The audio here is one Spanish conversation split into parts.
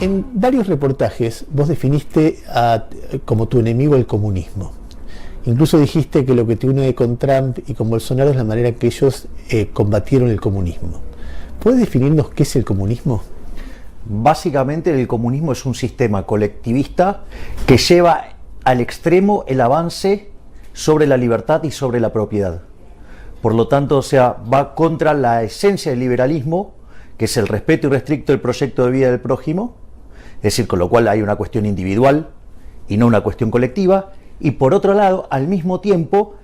En varios reportajes vos definiste como tu enemigo el comunismo. Incluso dijiste que lo que te une con Trump y con Bolsonaro es la manera en que ellos combatieron el comunismo. ¿Puedes definirnos qué es el comunismo? Básicamente el comunismo es un sistema colectivista que lleva al extremo el avance sobre la libertad y sobre la propiedad. Por lo tanto, va contra la esencia del liberalismo, que es el respeto irrestricto del proyecto de vida del prójimo, es decir, con lo cual hay una cuestión individual y no una cuestión colectiva, y por otro lado, al mismo tiempo,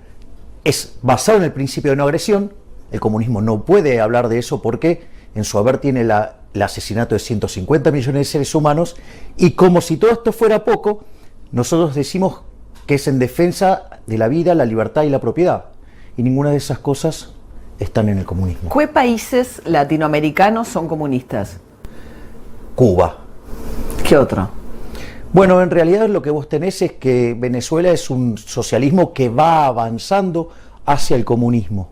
es basado en el principio de no agresión. El comunismo no puede hablar de eso porque en su haber tiene el asesinato de 150 millones de seres humanos, y como si todo esto fuera poco, nosotros decimos que es en defensa de la vida, la libertad y la propiedad, y ninguna de esas cosas están en el comunismo. ¿Qué países latinoamericanos son comunistas? Cuba. ¿Qué otro? Bueno, en realidad lo que vos tenés es que Venezuela es un socialismo que va avanzando hacia el comunismo.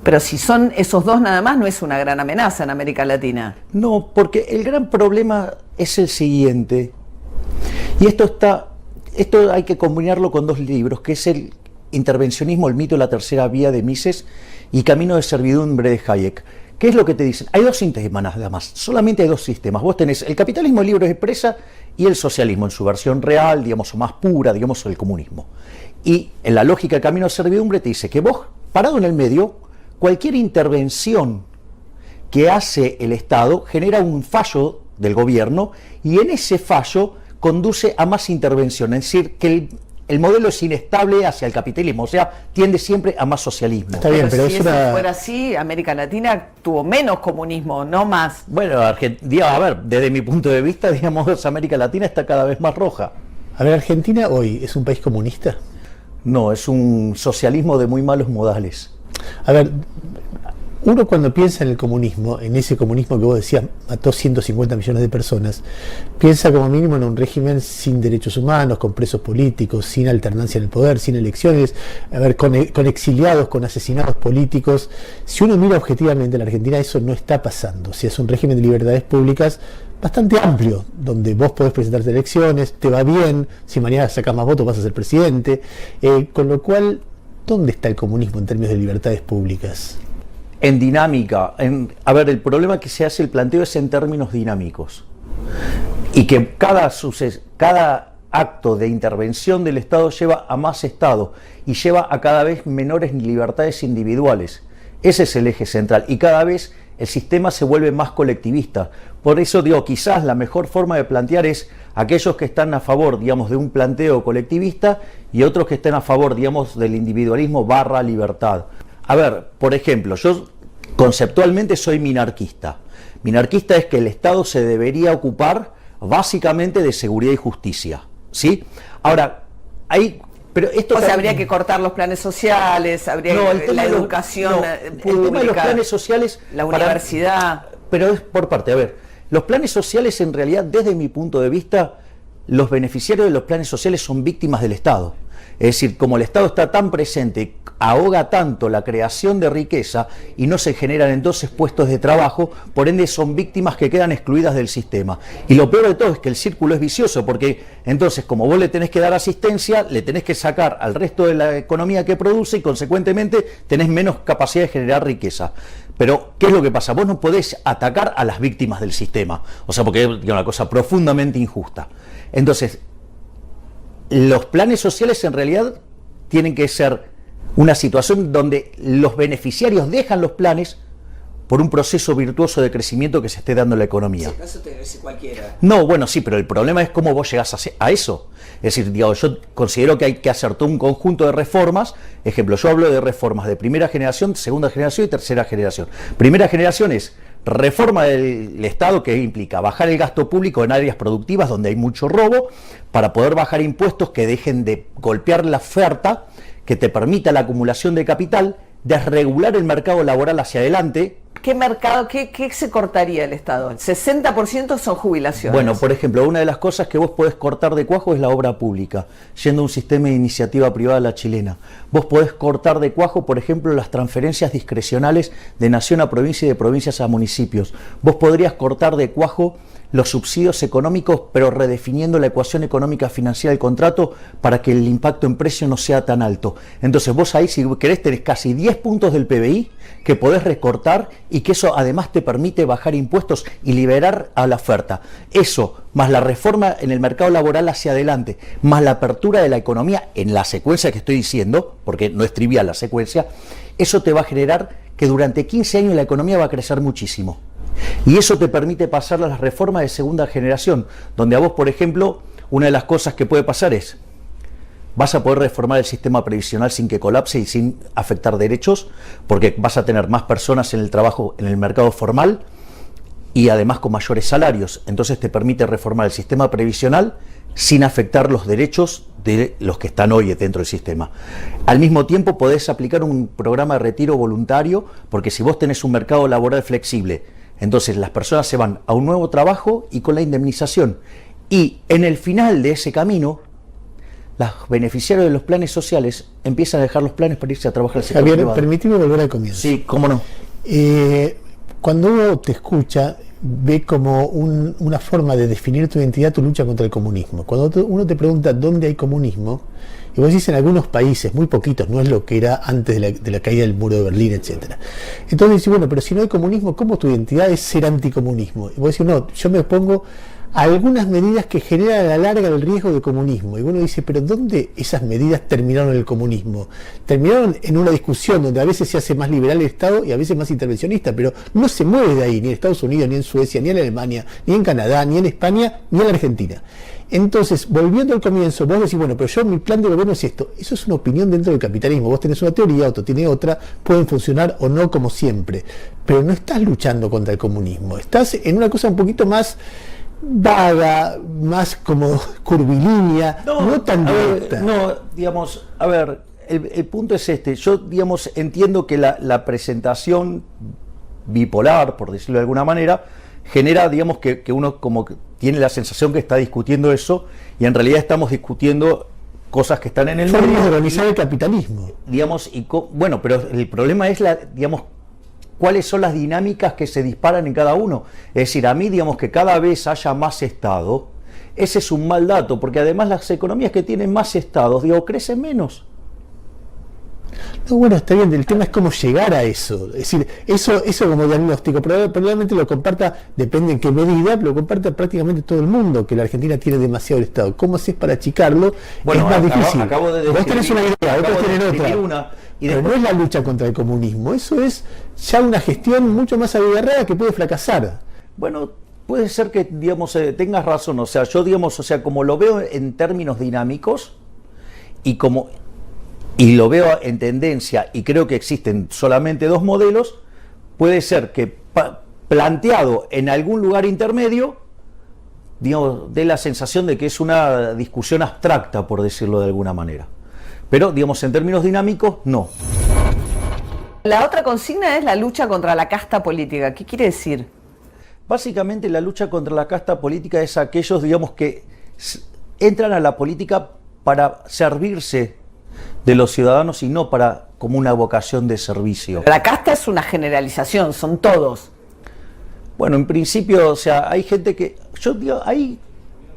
Pero si son esos dos nada más, no es una gran amenaza en América Latina. No, porque el gran problema es el siguiente, y esto hay que combinarlo con dos libros, que es el Intervencionismo, el mito de la tercera vía de Mises y Camino de servidumbre de Hayek. ¿Qué es lo que te dicen? Hay dos sistemas nada más, solamente hay dos sistemas. Vos tenés el capitalismo libre de empresa y el socialismo en su versión real, digamos, o más pura, digamos, el comunismo. Y en la lógica del camino de servidumbre te dice que vos, parado en el medio, cualquier intervención que hace el Estado genera un fallo del gobierno, y en ese fallo conduce a más intervención, es decir, que el modelo es inestable hacia el capitalismo, o sea, tiende siempre a más socialismo. Está bien, pero si eso fuera así, América Latina tuvo menos comunismo, no más. Bueno, Argentina, a ver, desde mi punto de vista, digamos, América Latina está cada vez más roja. A ver, ¿Argentina hoy es un país comunista? No, es un socialismo de muy malos modales. A ver, uno cuando piensa en el comunismo, en ese comunismo que vos decías mató 150 millones de personas, piensa como mínimo en un régimen sin derechos humanos, con presos políticos, sin alternancia en el poder, sin elecciones, a ver, con exiliados, con asesinados políticos. Si uno mira objetivamente en la Argentina, eso no está pasando. O sea, es un régimen de libertades públicas bastante amplio, donde vos podés presentarte a elecciones, te va bien, si mañana sacas más votos vas a ser presidente, con lo cual, ¿dónde está el comunismo en términos de libertades públicas? En dinámica, a ver, el problema que se hace el planteo es en términos dinámicos, y que cada acto de intervención del Estado lleva a más Estado y lleva a cada vez menores libertades individuales. Ese es el eje central, y cada vez el sistema se vuelve más colectivista. Por eso digo, quizás la mejor forma de plantear es aquellos que están a favor, digamos, de un planteo colectivista, y otros que estén a favor, digamos, del individualismo / libertad. A ver, por ejemplo, yo conceptualmente soy minarquista. Minarquista es que el Estado se debería ocupar básicamente de seguridad y justicia, ¿sí? Ahora, pero esto habría que cortar los planes sociales, habría la educación pública, el tema de los planes sociales, la universidad. Pero es por parte, a ver, los planes sociales en realidad, desde mi punto de vista, los beneficiarios de los planes sociales son víctimas del Estado. Es decir, como el Estado está tan presente, ahoga tanto la creación de riqueza y no se generan entonces puestos de trabajo, por ende son víctimas que quedan excluidas del sistema. Y lo peor de todo es que el círculo es vicioso, porque entonces como vos le tenés que dar asistencia, le tenés que sacar al resto de la economía que produce, y consecuentemente tenés menos capacidad de generar riqueza. Pero, ¿qué es lo que pasa? Vos no podés atacar a las víctimas del sistema, o sea, porque es una cosa profundamente injusta. Entonces, los planes sociales en realidad tienen que ser una situación donde los beneficiarios dejan los planes por un proceso virtuoso de crecimiento que se esté dando en la economía. Sí, eso te dice cualquiera. No, bueno, sí, pero el problema es cómo vos llegás a eso. Es decir, digamos, yo considero que hay que hacer todo un conjunto de reformas. Ejemplo, yo hablo de reformas de primera generación, segunda generación y tercera generación. Primera generación es reforma del Estado, que implica bajar el gasto público en áreas productivas donde hay mucho robo, para poder bajar impuestos que dejen de golpear la oferta, que te permita la acumulación de capital, desregular el mercado laboral hacia adelante. ¿Qué mercado, qué se cortaría el Estado? El 60% son jubilaciones. Bueno, por ejemplo, una de las cosas que vos podés cortar de cuajo es la obra pública, yendo a un sistema de iniciativa privada a la chilena. Vos podés cortar de cuajo, por ejemplo, las transferencias discrecionales de nación a provincia y de provincias a municipios. Vos podrías cortar de cuajo los subsidios económicos, pero redefiniendo la ecuación económica financiera del contrato para que el impacto en precio no sea tan alto. Entonces vos ahí, si querés, tenés casi 10 puntos del PBI que podés recortar y que eso además te permite bajar impuestos y liberar a la oferta. Eso, más la reforma en el mercado laboral hacia adelante, más la apertura de la economía en la secuencia que estoy diciendo, porque no es trivial la secuencia, eso te va a generar que durante 15 años la economía va a crecer muchísimo. Y eso te permite pasar a las reformas de segunda generación, donde a vos, por ejemplo, una de las cosas que puede pasar es, vas a poder reformar el sistema previsional sin que colapse y sin afectar derechos, porque vas a tener más personas en el trabajo, en el mercado formal, y además con mayores salarios. Entonces te permite reformar el sistema previsional sin afectar los derechos de los que están hoy dentro del sistema. Al mismo tiempo podés aplicar un programa de retiro voluntario, porque si vos tenés un mercado laboral flexible, entonces las personas se van a un nuevo trabajo y con la indemnización. Y en el final de ese camino, los beneficiarios de los planes sociales empiezan a dejar los planes para irse a trabajar al sector privado. Permitime volver al comienzo. Sí, cómo no. Cuando uno te escucha, ve como una forma de definir tu identidad, tu lucha contra el comunismo. Cuando uno te pregunta dónde hay comunismo, y vos decís en algunos países, muy poquitos, no es lo que era antes de la caída del muro de Berlín, etc. Entonces decís, bueno, pero si no hay comunismo, ¿cómo tu identidad es ser anticomunismo? Y vos decís, no, yo me opongo a algunas medidas que generan a la larga el riesgo de comunismo. Y uno dice, pero ¿dónde esas medidas terminaron en el comunismo? Terminaron en una discusión donde a veces se hace más liberal el Estado y a veces más intervencionista, pero no se mueve de ahí, ni en Estados Unidos, ni en Suecia, ni en Alemania, ni en Canadá, ni en España, ni en Argentina. Entonces, volviendo al comienzo, vos decís, bueno, pero yo mi plan de gobierno es esto. Eso es una opinión dentro del capitalismo. Vos tenés una teoría, otro tiene otra, pueden funcionar o no como siempre. Pero no estás luchando contra el comunismo. Estás en una cosa un poquito más vaga, más como curvilínea, no tan directa. No, digamos, a ver, el punto es este. Yo, digamos, entiendo que la presentación bipolar, por decirlo de alguna manera, genera, digamos, que uno como que tiene la sensación que está discutiendo eso y en realidad estamos discutiendo cosas que están en el medio. Formas de organizar el capitalismo. Digamos, bueno, pero el problema es digamos, cuáles son las dinámicas que se disparan en cada uno. Es decir, a mí, digamos, que cada vez haya más Estado, ese es un mal dato, porque además las economías que tienen más Estados, digo, crecen menos. No, bueno, está bien, el tema es cómo llegar a eso. Es decir, eso como diagnóstico, probablemente lo comparta, depende en qué medida, lo comparta prácticamente todo el mundo, que la Argentina tiene demasiado Estado. ¿Cómo haces para achicarlo? Bueno, es más difícil. Acabo de vos tenés una idea, otros tienen otra. Y pero no es la lucha contra el comunismo, eso es ya una gestión mucho más abigarrada que puede fracasar. Bueno, puede ser que, digamos, tengas razón, o sea, yo, digamos, o sea, como lo veo en términos dinámicos y lo veo en tendencia y creo que existen solamente dos modelos, puede ser que planteado en algún lugar intermedio, digamos, dé la sensación de que es una discusión abstracta, por decirlo de alguna manera. Pero, digamos, en términos dinámicos, no. La otra consigna es la lucha contra la casta política. ¿Qué quiere decir? Básicamente la lucha contra la casta política es aquellos, digamos, que entran a la política para servirse de los ciudadanos y no para como una vocación de servicio. La casta es una generalización, son todos. Bueno, en principio, o sea, hay gente que, yo digo, ahí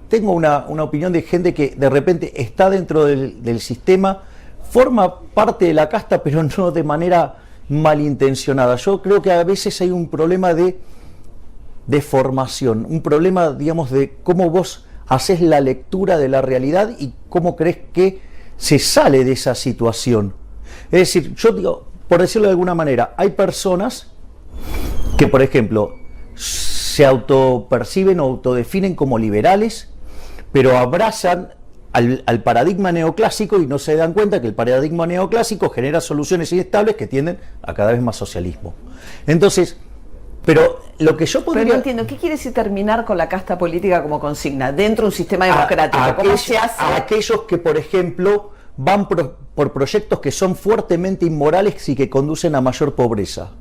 tengo una opinión de gente que de repente está dentro del sistema, forma parte de la casta, pero no de manera malintencionada. Yo creo que a veces hay un problema de formación, un problema, digamos, de cómo vos haces la lectura de la realidad y cómo crees que se sale de esa situación. Es decir, yo digo, por decirlo de alguna manera, hay personas que, por ejemplo, se autoperciben o autodefinen como liberales, pero abrazan al paradigma neoclásico y no se dan cuenta que el paradigma neoclásico genera soluciones inestables que tienden a cada vez más socialismo. Entonces, pero lo que yo podría... Pero no entiendo, ¿qué quiere decir terminar con la casta política como consigna dentro de un sistema democrático? ¿Cómo se hace? A aquellos que, por ejemplo, van por proyectos que son fuertemente inmorales y que conducen a mayor pobreza.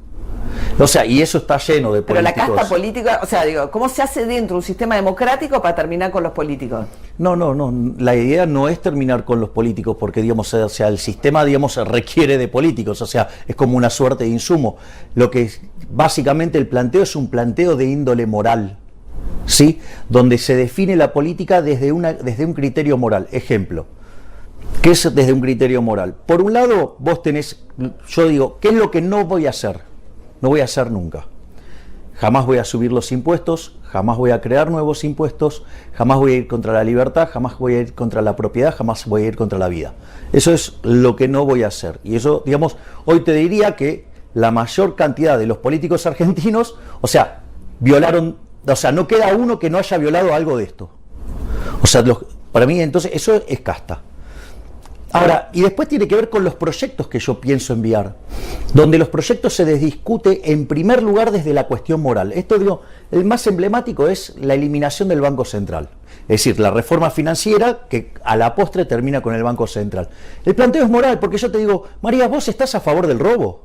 O sea, y eso está lleno de políticos. Pero la casta política, o sea, digo, ¿cómo se hace dentro de un sistema democrático para terminar con los políticos? No, la idea no es terminar con los políticos porque, digamos, o sea, el sistema, digamos, requiere de políticos, o sea, es como una suerte de insumo. Lo que básicamente el planteo es un planteo de índole moral. ¿sí? Donde se define la política desde un criterio moral. Ejemplo, ¿qué es desde un criterio moral? Por un lado, vos tenés, yo digo, ¿qué es lo que no voy a hacer? No voy a hacer nunca. Jamás voy a subir los impuestos, jamás voy a crear nuevos impuestos, jamás voy a ir contra la libertad, jamás voy a ir contra la propiedad, jamás voy a ir contra la vida. Eso es lo que no voy a hacer. Y eso, digamos, hoy te diría que la mayor cantidad de los políticos argentinos, o sea, violaron, o sea, no queda uno que no haya violado algo de esto. O sea, para mí entonces eso es casta. Ahora, y después tiene que ver con los proyectos que yo pienso enviar, donde los proyectos se discute en primer lugar desde la cuestión moral. Esto, digo, el más emblemático es la eliminación del Banco Central. Es decir, la reforma financiera que a la postre termina con el Banco Central. El planteo es moral, porque yo te digo, María, ¿vos estás a favor del robo?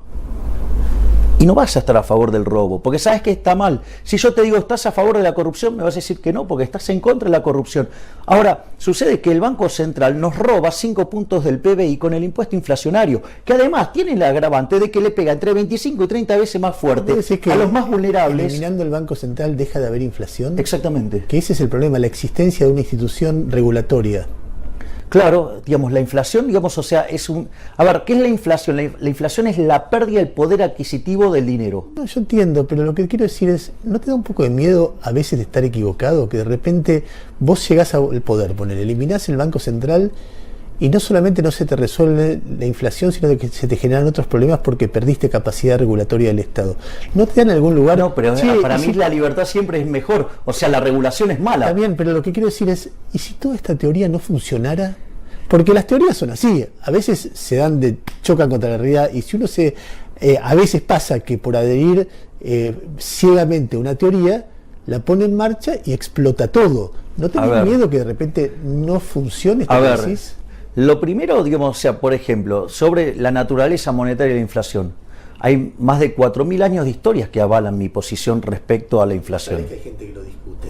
Y no vas a estar a favor del robo, porque sabes que está mal. Si yo te digo, ¿estás a favor de la corrupción? Me vas a decir que no, porque estás en contra de la corrupción. Ahora, sucede que el Banco Central nos roba 5 puntos del PBI con el impuesto inflacionario, que además tiene el agravante de que le pega entre 25 y 30 veces más fuerte que a los más vulnerables. Eliminando el Banco Central deja de haber inflación. Exactamente. Que ese es el problema, la existencia de una institución regulatoria. Claro, digamos, la inflación, digamos, o sea, es un... A ver, ¿qué es la inflación? La inflación es la pérdida del poder adquisitivo del dinero. No, yo entiendo, pero lo que quiero decir es, ¿no te da un poco de miedo a veces de estar equivocado? Que de repente vos llegás al poder, eliminás el Banco Central y no solamente no se te resuelve la inflación, sino que se te generan otros problemas porque perdiste capacidad regulatoria del Estado. ¿No te dan en algún lugar? No, pero para mí la libertad siempre es mejor. O sea, la regulación es mala. Está bien, pero lo que quiero decir es, ¿y si toda esta teoría no funcionara? Porque las teorías son así, a veces chocan contra la realidad, y si uno a veces pasa que por adherir ciegamente a una teoría, la pone en marcha y explota todo. ¿No tenés miedo que de repente no funcione esta tesis? Lo primero, digamos, o sea, por ejemplo, sobre la naturaleza monetaria de la inflación. Hay más de 4.000 años de historias que avalan mi posición respecto a la inflación. Hay gente que lo discute.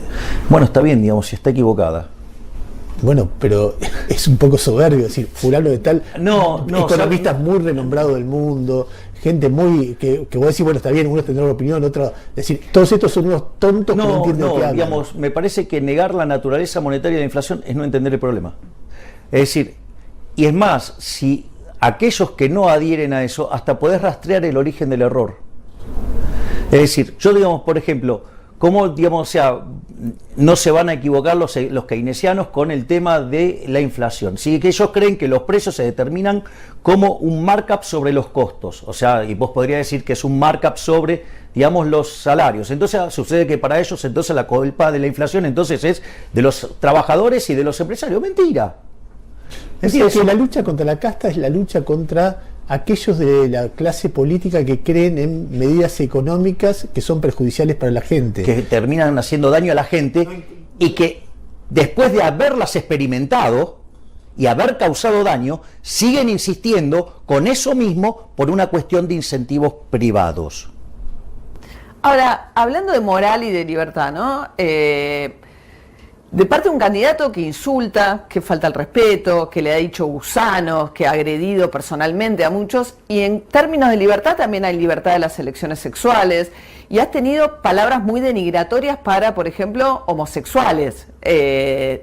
Bueno, está bien, digamos, si está equivocada. Bueno, pero es un poco soberbio decir, fulano de tal, economistas muy renombrados del mundo, gente muy, que vos decís, bueno, está bien, unos tendrán una opinión, otros, decir, todos estos son unos tontos que no entienden qué hablan. Digamos, me parece que negar la naturaleza monetaria de la inflación es no entender el problema. Es decir, y es más, si aquellos que no adhieren a eso, hasta podés rastrear el origen del error. Es decir, yo, digamos, por ejemplo, cómo, digamos, o sea, no se van a equivocar los keynesianos con el tema de la inflación. Sí, que ellos creen que los precios se determinan como un markup sobre los costos. O sea, y vos podrías decir que es un markup sobre, digamos, los salarios. Entonces sucede que para ellos entonces la culpa de la inflación entonces es de los trabajadores y de los empresarios. Mentira. Es decir, que la lucha contra la casta es la lucha contra aquellos de la clase política que creen en medidas económicas que son perjudiciales para la gente. Que terminan haciendo daño a la gente y que después de haberlas experimentado y haber causado daño, siguen insistiendo con eso mismo por una cuestión de incentivos privados. Ahora, hablando de moral y de libertad, ¿no? De parte de un candidato que insulta, que falta el respeto, que le ha dicho gusanos, que ha agredido personalmente a muchos, y en términos de libertad también hay libertad de las elecciones sexuales, y has tenido palabras muy denigratorias para, por ejemplo, homosexuales,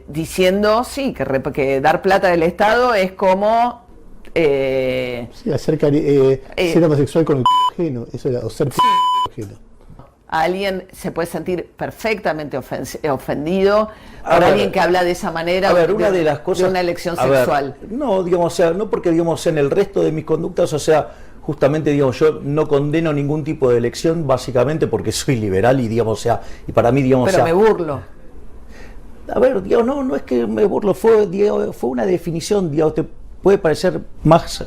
diciendo, sí, que dar plata del Estado es como... sí, ser homosexual con el ajeno, eso era, o ser ajeno. Alguien se puede sentir perfectamente ofendido por alguien que habla de esa manera una de las cosas, de una elección sexual. No, digamos, o sea, no porque, digamos, en el resto de mis conductas, o sea, justamente, digamos, yo no condeno ningún tipo de elección, básicamente porque soy liberal y, digamos, o sea, y para mí, digamos, pero o sea, me burlo. A ver, digamos, no es que me burlo, fue una definición, digamos, te puede parecer más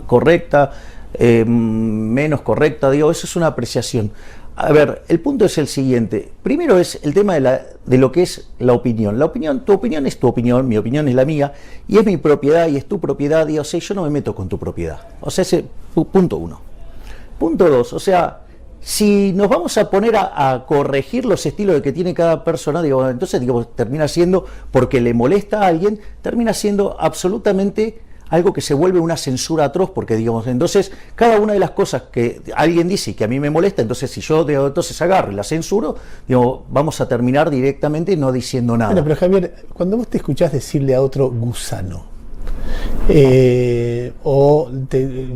correcta, menos correcta, digo, eso es una apreciación. A ver, el punto es el siguiente. Primero es el tema de lo que es la opinión. Tu opinión es tu opinión, mi opinión es la mía, y es mi propiedad y es tu propiedad, y o sea, yo no me meto con tu propiedad. O sea, ese punto uno. Punto dos, o sea, si nos vamos a poner a corregir los estilos que tiene cada persona, digo, entonces, digo, termina siendo, porque le molesta a alguien, termina siendo absolutamente algo que se vuelve una censura atroz, porque digamos, entonces cada una de las cosas que alguien dice y que a mí me molesta, entonces si yo entonces agarro y la censuro, digo, vamos a terminar directamente no diciendo nada. Bueno, pero Javier, cuando vos te escuchás decirle a otro gusano,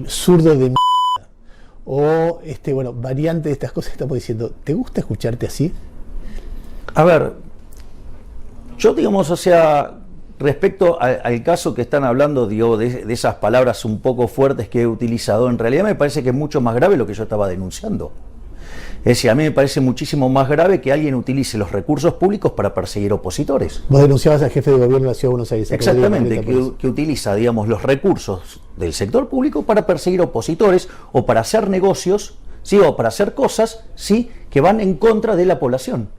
zurdo de o bueno, variante de estas cosas, estamos diciendo, ¿te gusta escucharte así? A ver, yo digamos, o sea, respecto al caso que están hablando, digo, de esas palabras un poco fuertes que he utilizado, en realidad me parece que es mucho más grave lo que yo estaba denunciando. Es decir, a mí me parece muchísimo más grave que alguien utilice los recursos públicos para perseguir opositores. Vos denunciabas al jefe de gobierno de la Ciudad de Buenos Aires. Exactamente, que utiliza, digamos, los recursos del sector público para perseguir opositores o para hacer negocios, ¿sí? O para hacer cosas, ¿sí? Que van en contra de la población.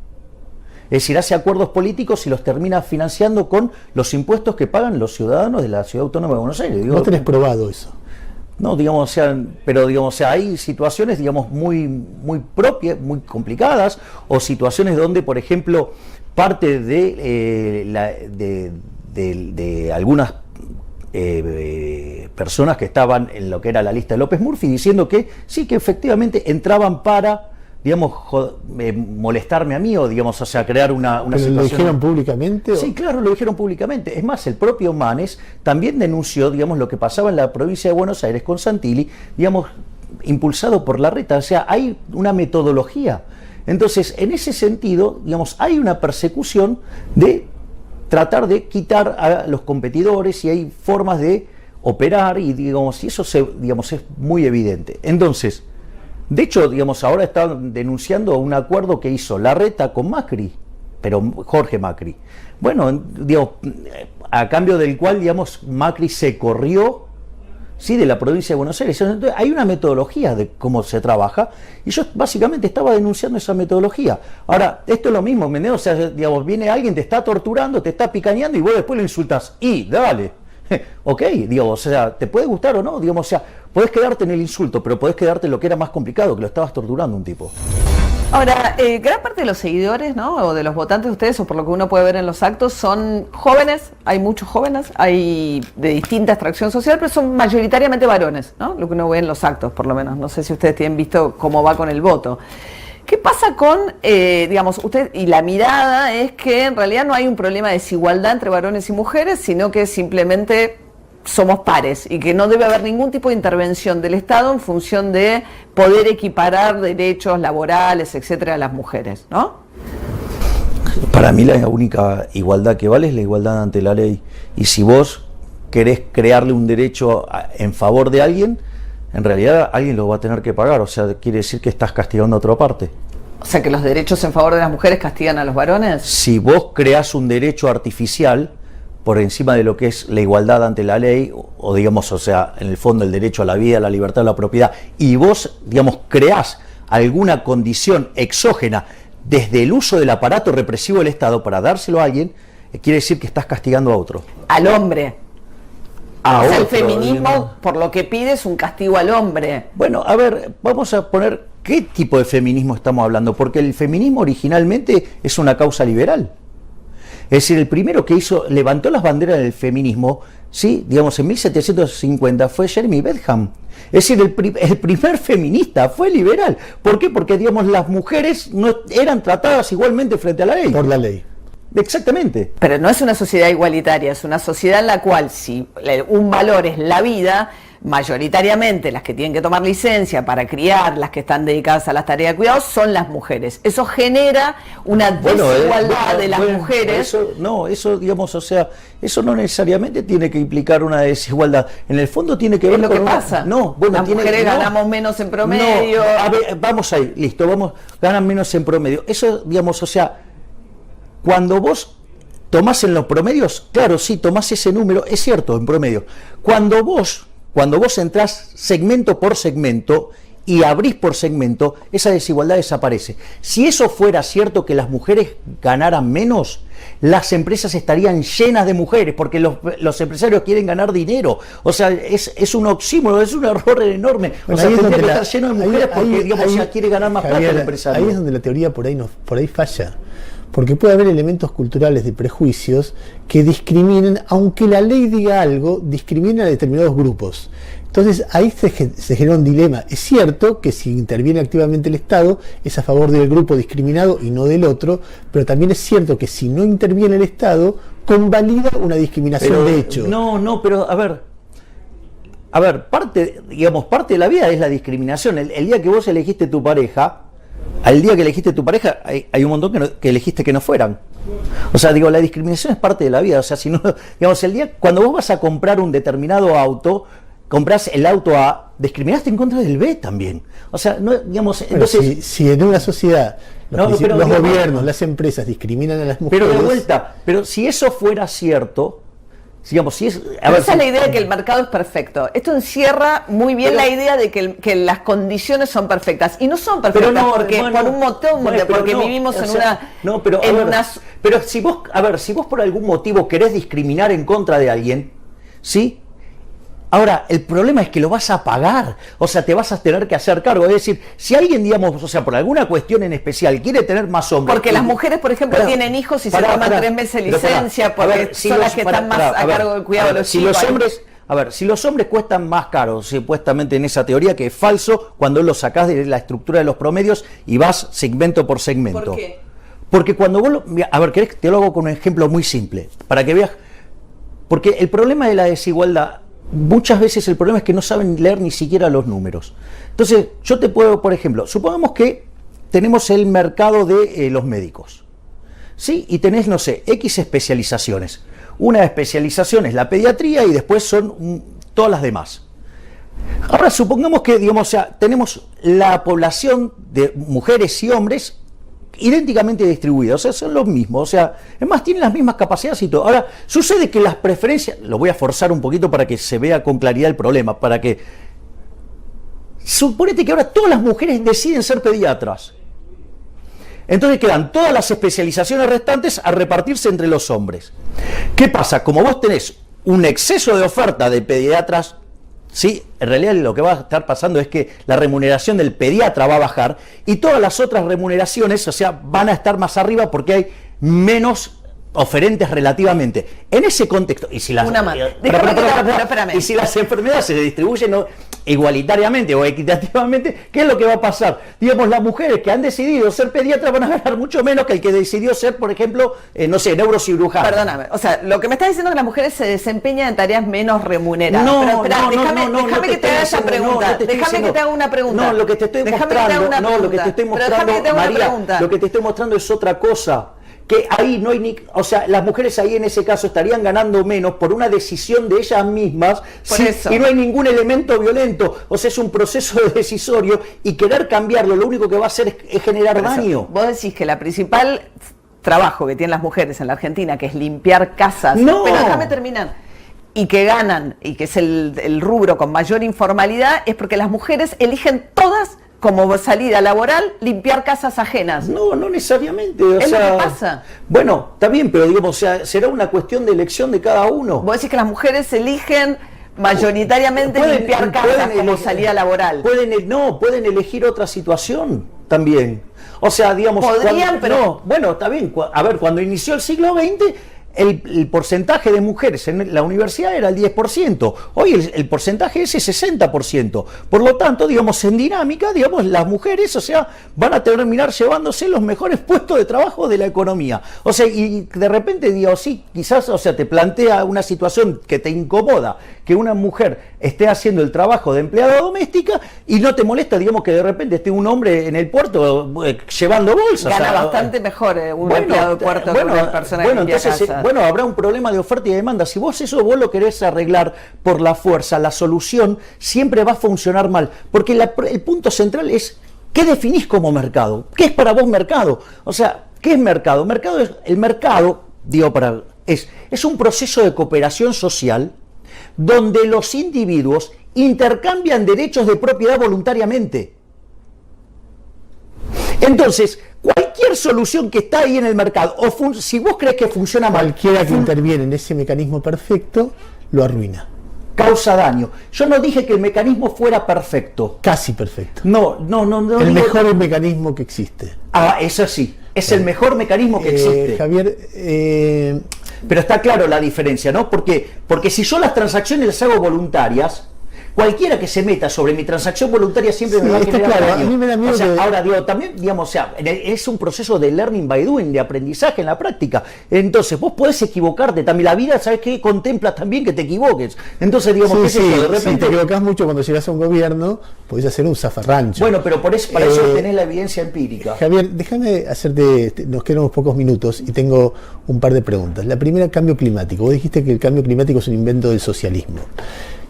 Es decir, hace acuerdos políticos y los termina financiando con los impuestos que pagan los ciudadanos de la Ciudad Autónoma de Buenos Aires. ¿No tenés probado eso? No, digamos, o sea, pero digamos, o sea, hay situaciones, digamos, muy propias, muy complicadas, o situaciones donde, por ejemplo, parte de algunas personas que estaban en lo que era la lista de López Murphy, diciendo que sí, que efectivamente entraban para, digamos, molestarme a mí, o digamos, o sea, crear una situación. ¿Lo dijeron públicamente? Sí, claro, lo dijeron públicamente. Es más, el propio Manes también denunció, digamos, lo que pasaba en la provincia de Buenos Aires con Santilli, digamos, impulsado por Larreta. O sea, hay una metodología. Entonces, en ese sentido, digamos, hay una persecución de tratar de quitar a los competidores, y hay formas de operar, y digamos, y eso digamos, es muy evidente. Entonces, de hecho, digamos, ahora están denunciando un acuerdo que hizo Larreta con Macri, pero Jorge Macri. Bueno, digamos, a cambio del cual, digamos, Macri se corrió, sí, de la provincia de Buenos Aires. Entonces, hay una metodología de cómo se trabaja, y yo básicamente estaba denunciando esa metodología. Ahora, esto es lo mismo, ¿me entiendes? O sea, digamos, viene alguien, te está torturando, te está picañando, y vos después lo insultas. Y, dale. Ok, digamos, o sea, te puede gustar o no, digamos, o sea, podés quedarte en el insulto, pero podés quedarte en lo que era más complicado, que lo estabas torturando un tipo. Ahora, gran parte de los seguidores, ¿no? O de los votantes de ustedes, o por lo que uno puede ver en los actos, son jóvenes, hay muchos jóvenes, hay de distinta extracción social, pero son mayoritariamente varones, ¿no? Lo que uno ve en los actos, por lo menos. No sé si ustedes tienen visto cómo va con el voto. ¿Qué pasa con, digamos, usted, y la mirada es que en realidad no hay un problema de desigualdad entre varones y mujeres, sino que simplemente somos pares y que no debe haber ningún tipo de intervención del Estado en función de poder equiparar derechos laborales, etcétera, a las mujeres, ¿no? Para mí la única igualdad que vale es la igualdad ante la ley. Y si vos querés crearle un derecho en favor de alguien, en realidad alguien lo va a tener que pagar. O sea, quiere decir que estás castigando a otra parte. O sea, que los derechos en favor de las mujeres castigan a los varones. Si vos creás un derecho artificial por encima de lo que es la igualdad ante la ley, o digamos, o sea, en el fondo el derecho a la vida, a la libertad, a la propiedad, y vos, digamos, creás alguna condición exógena desde el uso del aparato represivo del Estado para dárselo a alguien, quiere decir que estás castigando a otro. Al hombre. A o sea, otro, el feminismo, digamos, por lo que pide, es un castigo al hombre. Bueno, a ver, vamos a poner qué tipo de feminismo estamos hablando, porque el feminismo originalmente es una causa liberal. Es decir, el primero que levantó las banderas del feminismo, sí, digamos, en 1750 fue Jeremy Bentham. Es decir, el primer feminista fue liberal. ¿Por qué? Porque, digamos, las mujeres no eran tratadas igualmente frente a la ley. Por la ley. Exactamente. Pero no es una sociedad igualitaria, es una sociedad en la cual si un valor es la vida, mayoritariamente las que tienen que tomar licencia para criar, las que están dedicadas a las tareas de cuidado, son las mujeres. Eso genera una desigualdad de las mujeres. Eso, digamos, o sea, eso no necesariamente tiene que implicar una desigualdad. En el fondo tiene que ver con lo que pasa. Las mujeres ganamos menos en promedio. No, a ver, vamos ahí, listo, ganan menos en promedio. Eso, digamos, o sea, cuando vos tomás en los promedios, claro, sí, tomás ese número, es cierto, en promedio. Cuando vos entrás segmento por segmento y abrís por segmento, esa desigualdad desaparece. Si eso fuera cierto, que las mujeres ganaran menos, las empresas estarían llenas de mujeres, porque los empresarios quieren ganar dinero. O sea, es un oxímoron, es un error enorme. Bueno, o sea, tendría que estar lleno de mujeres porque, digamos, quiere ganar más plata el empresario. Ahí es donde la teoría por ahí falla. porque puede haber elementos culturales de prejuicios que discriminen, aunque la ley diga algo, discrimina a determinados grupos. Entonces ahí se genera un dilema. Es cierto que si interviene activamente el Estado es a favor del grupo discriminado y no del otro, pero también es cierto que si no interviene el Estado convalida una discriminación pero, de hecho. No, pero a ver, parte de la vida es la discriminación. El día que vos elegiste tu pareja, al día que elegiste tu pareja, hay un montón que elegiste que no fueran. O sea, digo, la discriminación es parte de la vida. O sea, si no, digamos, el día cuando vos vas a comprar un determinado auto, compras el auto A, discriminaste en contra del B también. O sea, no, digamos, entonces si en una sociedad los digamos, gobiernos, las empresas discriminan a las mujeres. Pero de vuelta, pero si eso fuera cierto, digamos, si es. Esa es la idea de que el mercado es perfecto. Esto encierra muy bien la idea de que las condiciones son perfectas. Y no son perfectas porque por un motivo, porque vivimos en una. No, pero pero si vos por algún motivo querés discriminar en contra de alguien, ¿sí? Ahora, el problema es que lo vas a pagar, o sea, te vas a tener que hacer cargo. Es decir, si alguien, digamos, o sea, por alguna cuestión en especial quiere tener más hombres. Porque las mujeres, por ejemplo, tienen hijos y se toman 3 meses de licencia porque son las que están más a cargo del cuidado de los chicos. Si los hombres cuestan más caros, supuestamente en esa teoría, que es falso, cuando lo sacás de la estructura de los promedios y vas segmento por segmento. ¿Por qué? Porque cuando vos ¿querés que te lo hago con un ejemplo muy simple? Para que veas. Porque el problema de la desigualdad. Muchas veces el problema es que no saben leer ni siquiera los números. Entonces, yo te puedo, por ejemplo, supongamos que tenemos el mercado de los médicos, ¿sí? Y tenés, no sé, X especializaciones. Una especialización es la pediatría y después son todas las demás. Ahora, supongamos que, digamos, o sea, tenemos la población de mujeres y hombres idénticamente distribuidas, o sea, son los mismos, o sea, es más, tienen las mismas capacidades y todo. Ahora, sucede que las preferencias, lo voy a forzar un poquito para que se vea con claridad el problema, para que, suponete que ahora todas las mujeres deciden ser pediatras, entonces quedan todas las especializaciones restantes a repartirse entre los hombres. ¿Qué pasa? Como vos tenés un exceso de oferta de pediatras, sí, en realidad lo que va a estar pasando es que la remuneración del pediatra va a bajar y todas las otras remuneraciones, o sea, van a estar más arriba porque hay menos oferentes relativamente. En ese contexto, y si las, y si las enfermedades se distribuyen igualitariamente o equitativamente, ¿qué es lo que va a pasar? Digamos, las mujeres que han decidido ser pediatras van a ganar mucho menos que el que decidió ser, por ejemplo, no sé, neurocirujano. Perdóname, o sea, lo que me estás diciendo es que las mujeres se desempeñan en tareas menos remuneradas. No, pero espera, déjame que te haga esa pregunta. Déjame que te haga una pregunta. No, lo que te estoy mostrando, lo que te estoy mostrando, María, lo que te estoy mostrando es otra cosa. Que ahí no hay ni, o sea, las mujeres ahí en ese caso estarían ganando menos por una decisión de ellas mismas, y no hay ningún elemento violento, o sea, es un proceso decisorio y querer cambiarlo lo único que va a hacer es generar daño. Vos decís que la principal trabajo que tienen las mujeres en la Argentina, que es limpiar casas, no. Pero déjame terminar, y que ganan, y que es el rubro con mayor informalidad, es porque las mujeres eligen todas como salida laboral, limpiar casas ajenas. No, no necesariamente. Es lo que pasa. Bueno, está bien, pero digamos, o sea, será una cuestión de elección de cada uno. Vos decís que las mujeres eligen mayoritariamente limpiar casas como salida laboral. Pueden elegir otra situación también. O sea, digamos... Podrían, pero... No, bueno, está bien. A ver, cuando inició el siglo XX... El porcentaje de mujeres en la universidad era el 10%, hoy el porcentaje es el 60%, por lo tanto, digamos, en dinámica, digamos, las mujeres, o sea, van a terminar llevándose los mejores puestos de trabajo de la economía, o sea, y de repente, digo, sí, quizás, o sea, te plantea una situación que te incomoda, que una mujer esté haciendo el trabajo de empleada doméstica y no te molesta, digamos, que de repente esté un hombre en el puerto llevando bolsas. Gana bastante mejor un empleado de puerto que una persona que limpia casas. Bueno, habrá un problema de oferta y demanda. Si vos lo querés arreglar por la fuerza, la solución siempre va a funcionar mal. Porque el punto central es, ¿qué definís como mercado? ¿Qué es para vos mercado? O sea, ¿qué es mercado? El mercado, digo, es un proceso de cooperación social donde los individuos intercambian derechos de propiedad voluntariamente. Entonces, cualquier solución que está ahí en el mercado, si vos crees que funciona mal... Cualquiera que interviene en ese mecanismo perfecto, lo arruina. Causa daño. Yo no dije que el mecanismo fuera perfecto. Casi perfecto. No. El mejor mecanismo que existe. Ah, es así. Es el mejor mecanismo que existe. Javier, pero está claro la diferencia, ¿no? Porque si yo las transacciones las hago voluntarias, cualquiera que se meta sobre mi transacción voluntaria siempre me va a está generar claro. daño. A mí me da miedo o sea, que... ahora digo, también, digamos, o sea, es un proceso de learning by doing, de aprendizaje en la práctica. Entonces, vos podés equivocarte también. La vida, ¿sabes qué? Contempla también que te equivoques. Entonces, digamos, ¿qué es eso? De repente... Si te equivocás mucho cuando llegas a un gobierno, podés hacer un zafarrancho. Bueno, pero para eso tenés la evidencia empírica. Javier, déjame hacerte, nos quedan unos pocos minutos y tengo un par de preguntas. La primera, cambio climático. Vos dijiste que el cambio climático es un invento del socialismo.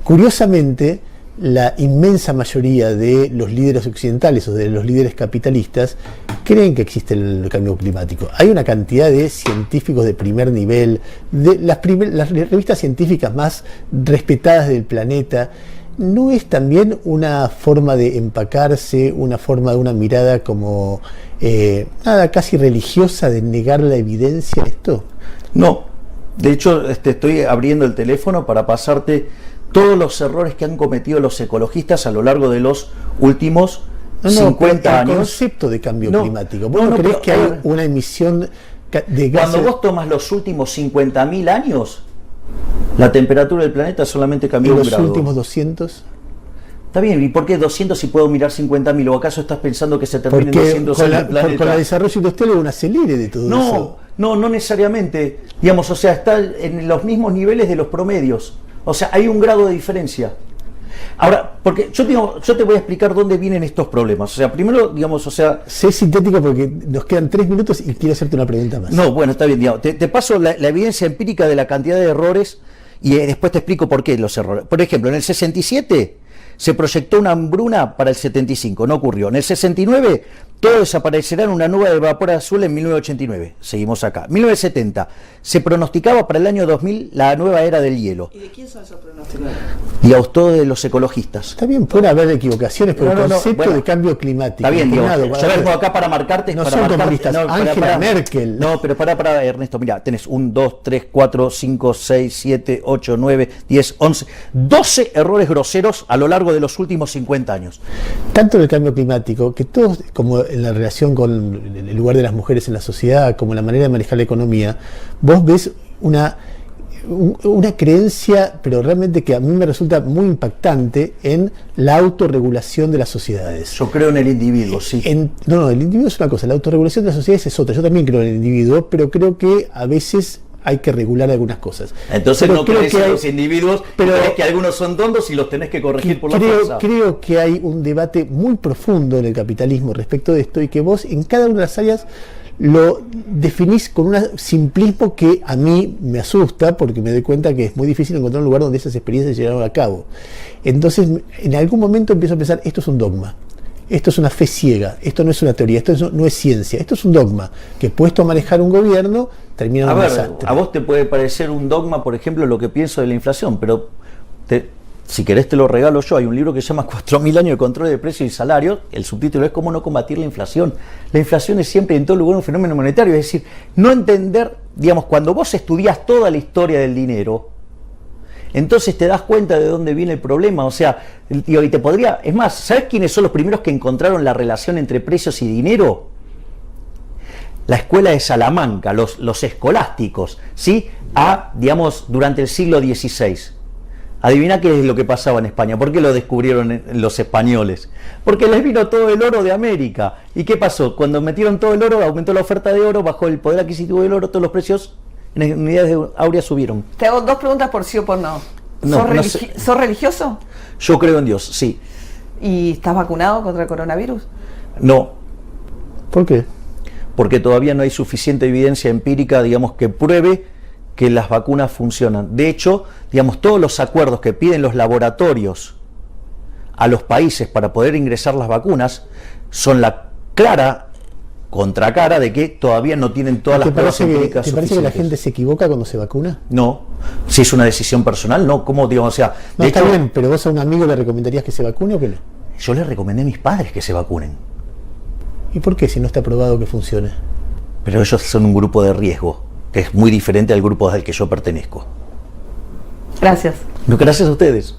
Curiosamente, la inmensa mayoría de los líderes occidentales o de los líderes capitalistas creen que existe el cambio climático. Hay una cantidad de científicos de primer nivel, de las revistas científicas más respetadas del planeta. ¿No es también una forma de empacarse, una forma de una mirada como casi religiosa de negar la evidencia a esto? No, de hecho estoy abriendo el teléfono para pasarte todos los errores que han cometido los ecologistas a lo largo de los últimos 50 años. El concepto de cambio climático. ¿Vos no creés que hay una emisión de gases? Cuando vos tomas los últimos 50.000 años, la temperatura del planeta solamente cambió un grado. ¿Y los últimos 200? Está bien, ¿y por qué 200 si puedo mirar 50.000? ¿O acaso estás pensando que se termina en 200 años el planeta? Con el desarrollo industrial es un acelere de todo eso. No necesariamente. Digamos, o sea, está en los mismos niveles de los promedios. O sea, hay un grado de diferencia. Ahora, porque yo te voy a explicar dónde vienen estos problemas. O sea, primero, digamos, o sea... Sé sintético porque nos quedan 3 minutos y quiero hacerte una pregunta más. No, bueno, está bien, digamos. Te paso la evidencia empírica de la cantidad de errores y después te explico por qué los errores. Por ejemplo, en el 67 se proyectó una hambruna para el 75, no ocurrió. En el 69 todo desaparecerá en una nube de vapor azul en 1989. Seguimos acá. 1970 se pronosticaba para el año 2000 la nueva era del hielo. ¿Y de quién son esos pronósticos? Digamos, todos de los ecologistas. Está bien, puede haber equivocaciones, pero el concepto de cambio climático. Está bien, digamos, yo vengo acá para marcarte. No para son marcarte, comunistas, Angela Merkel. No, pero para Ernesto, mira, tenés 1, 2, 3, 4, 5, 6, 7, 8, 9, 10, 11, 12 errores groseros a lo largo de los últimos 50 años. Tanto en el cambio climático, que todos, como en la relación con el lugar de las mujeres en la sociedad, como la manera de manejar la economía, vos ves una creencia, pero realmente que a mí me resulta muy impactante, en la autorregulación de las sociedades. Yo creo en el individuo, sí. No, el individuo es una cosa, la autorregulación de las sociedades es otra. Yo también creo en el individuo, pero creo que a veces hay que regular algunas cosas. Entonces pero no crees en los individuos, pero crees que algunos son tontos y los tenés que corregir por la fuerza. Creo que hay un debate muy profundo en el capitalismo respecto de esto, y que vos en cada una de las áreas lo definís con un simplismo que a mí me asusta, porque me doy cuenta que es muy difícil encontrar un lugar donde esas experiencias se llevaron a cabo. Entonces, en algún momento empiezo a pensar, esto es un dogma. Esto es una fe ciega, esto no es una teoría, esto no es ciencia, esto es un dogma que, puesto a manejar un gobierno, termina en un desastre. A vos te puede parecer un dogma, por ejemplo, lo que pienso de la inflación, pero si querés te lo regalo yo. Hay un libro que se llama 4.000 años de control de precios y salarios. El subtítulo es ¿Cómo no combatir la inflación? La inflación es siempre y en todo lugar un fenómeno monetario, es decir, no entender, digamos, cuando vos estudiás toda la historia del dinero, entonces te das cuenta de dónde viene el problema. O sea, y te podría... Es más, ¿sabes quiénes son los primeros que encontraron la relación entre precios y dinero? La escuela de Salamanca, los escolásticos, ¿sí? Digamos, durante el siglo XVI. Adivina qué es lo que pasaba en España. ¿Por qué lo descubrieron los españoles? Porque les vino todo el oro de América. ¿Y qué pasó? Cuando metieron todo el oro, aumentó la oferta de oro, bajó el poder adquisitivo del oro, todos los precios en unidades de áurea subieron. Te hago 2 preguntas por sí o por no. ¿Sos religioso? Yo creo en Dios, sí. ¿Y estás vacunado contra el coronavirus? No. ¿Por qué? Porque todavía no hay suficiente evidencia empírica, digamos, que pruebe que las vacunas funcionan. De hecho, digamos, todos los acuerdos que piden los laboratorios a los países para poder ingresar las vacunas son la clara contracara de que todavía no tienen todas las pruebas empíricas suficientes. ¿Te parece que la gente se equivoca cuando se vacuna? No. Si es una decisión personal, no. ¿Cómo, digamos? O sea, no, está bien, pero vos a un amigo le recomendarías que se vacune o que no. Yo le recomendé a mis padres que se vacunen. ¿Y por qué si no está probado que funcione? Pero ellos son un grupo de riesgo, que es muy diferente al grupo al que yo pertenezco. Gracias. Gracias a ustedes.